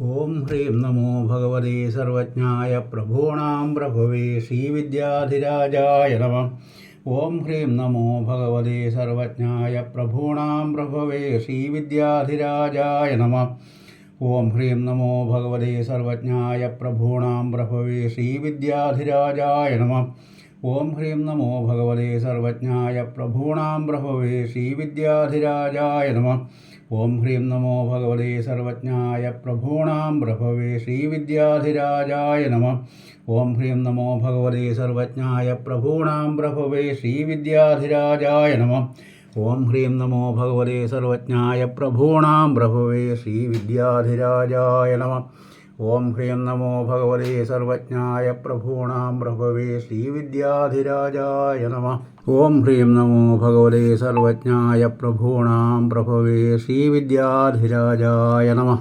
ഓം ഹ്രീം നമോ ഭഗവതേ സർവജ്ഞായ പ്രഭൂണാം പ്രഭവേ ശ്രീവിദ്യാധിരാജായ നമഃ. ഓം ഹ്രീം നമോ ഭഗവതേ സർവജ്ഞായ പ്രഭൂണാം പ്രഭവേ ശ്രീവിദ്യാധിരാജായ നമഃ. ഓം ഹ്രീം നമോ ഭഗവതേ സർവജ്ഞായ പ്രഭൂണാം പ്രഭവേ ശ്രീവിദ്യാധിരാജായ നമഃ. ഓം ഹ്രീം നമോ ഭഗവതേ സർവജ്ഞായ പ്രഭൂണാം പ്രഭവേ ശ്രീവിദ്യാധിരാജായ നമഃ. ഓം ഹ്രീം നമോ ഭഗവതേ സർവജ്ഞായ പ്രഭൂണാം പ്രഭവേ ശ്രീവിദ്യാധിരാജായ നമഃ. ഓം ഹ്രീം നമോ ഭഗവതേ സർവജ്ഞായ പ്രഭൂണാം പ്രഭവേ ശ്രീവിദ്യാധിരാജായ നമഃ. ഓം ഹ്രീം നമോ ഭഗവതേ സർവജ്ഞായ പ്രഭൂണാം പ്രഭവേ ശ്രീവിദ്യാധിരാജായ നമഃ. ഓം ഹ്രീം നമോ ഭഗവതേ സർവജ്ഞായ പ്രഭൂണാം പ്രഭവേ ശ്രീവിദ്യാധിരാജായ നമഃ. ഓം ഹ്രീം നമോ ഭഗവതേ സർവജ്ഞായ പ്രഭൂണാം പ്രഭവേ ശ്രീവിദ്യാധിരാജായ നമഃ.